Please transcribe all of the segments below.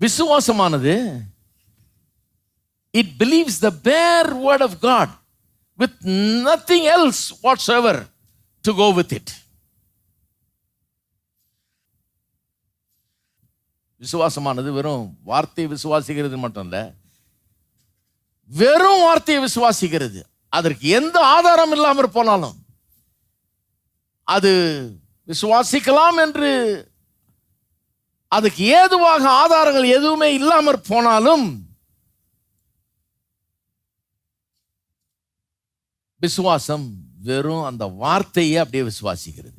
விசுவாசமானது it believes the bare word of God with nothing else whatsoever to go with it. விசுவாசமானது வெறும் வார்த்தையை விசுவாசிக்கிறது மட்டும் இல்ல, வெறும் வார்த்தையை விசுவாசிக்கிறது. அதற்கு எந்த ஆதாரம் இல்லாமல் போனாலும் அது விசுவாசிக்கலாம் என்று அதுக்கு ஏதுவாக ஆதாரங்கள் எதுவுமே இல்லாமல் போனாலும் விசுவாசம் வெறும் அந்த வார்த்தையை அப்படியே விசுவாசிக்கிறது.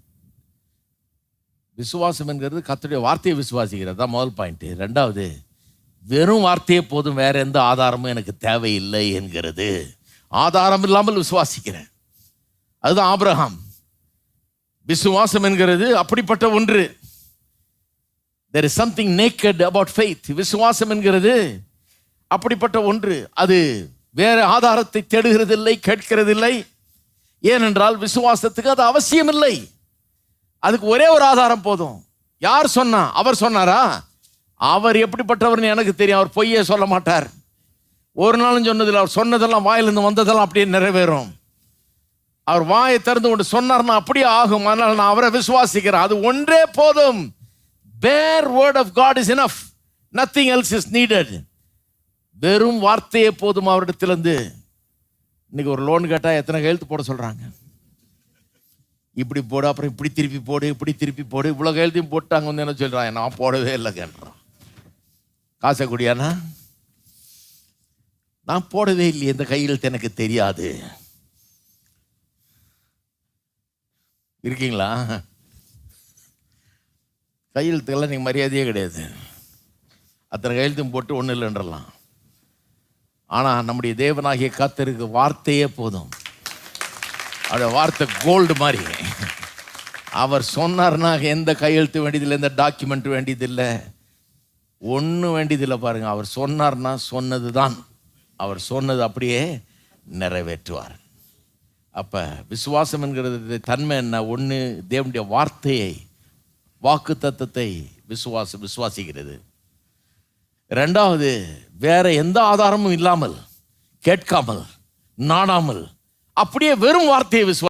விசுவாசம் என்கிறது கர்த்தருடைய வார்த்தையை விசுவாசிக்கிறது தான் முதல் பாயிண்ட். ரெண்டாவது, வெறும் வார்த்தையே போதும், வேற எந்த ஆதாரமும் எனக்கு தேவையில்லை என்கிறது. ஆதாரம் இல்லாமல் விசுவாசிக்கிறேன். அதுதான் ஆபிரகாம். விசுவாசம் என்கிறது அப்படிப்பட்ட ஒன்று. there is something naked about faith. விசுவாசம் என்கிறது அப்படிப்பட்ட ஒன்று. அது வேற ஆதாரத்தை தேடுகிறதில்லை, கேட்கிறதில்லை. ஏனென்றால் விசுவாசத்துக்கு அது அவசியம் இல்லை. அதுக்கு ஒரே ஒரு ஆதாரம் போதும். யார் சொன்னா? அவர் சொன்னாரா? அவர் எப்படிப்பட்டவர்னு எனக்கு தெரியும். அவர் பொய்யே சொல்ல மாட்டார். ஒரு நாளும் சொன்னதில்லை. அவர் சொன்னதெல்லாம் வாயிலிருந்து வந்ததெல்லாம் அப்படியே நிறைவேறும். அவர் வாயை திறந்து கொண்டு சொன்னார்னா அப்படியே ஆகும். அதனால நான் அவரை விசுவாசிக்கிறேன். அது ஒன்றே போதும். bare word of God is enough. nothing else is needed. வெறும் வார்த்தையே போதும் அவரிடத்திலிருந்து. இன்னைக்கு ஒரு லோன் கேட்டா எத்தனை கையெழுத்து போட சொல்றாங்க? இப்படி போடு, அப்புறம் இப்படி திருப்பி போடு, இப்படி திருப்பி போடு. இவ்வளவு கையெழுத்தையும் போட்டாங்க வந்து என்ன சொல்றாங்க? நான் போடவே இல்லை கேட்றான். காசை குடியானா? நான் போடவே இல்லையே, இந்த கையெழுத்து எனக்கு தெரியாது. இருக்கீங்களா? கையெழுத்துக்கெல்லாம் நீங்கள் மரியாதையே கிடையாது. அத்தனை கையெழுத்தும் போட்டு ஒன்றும் இல்லைன்றலாம். ஆனால் நம்முடைய தேவனாகிய கர்த்தருக்கு வார்த்தையே போதும். அந்த வார்த்தை கோல்டு மாதிரி. அவர் சொன்னார்னா எந்த கையெழுத்து வேண்டியதில்லை, எந்த டாக்குமெண்ட் வேண்டியதில்லை, ஒன்றும் வேண்டியதில்லை. பாருங்க, அவர் சொன்னார்னா சொன்னது தான். அவர் சொன்னது அப்படியே நிறைவேற்றுவார். அப்போ விசுவாசம் என்கிறது தன்மை என்ன? ஒன்று, தேவனுடைய வார்த்தையை, வாக்கு தத்தத்தை விசுவாசிக்கிறது. ரெண்டாவது, வேற எந்த ஆதாரமும் இல்லாமல், கேட்காமல், நாடாமல் அப்படியே வெறும் வார்த்தையை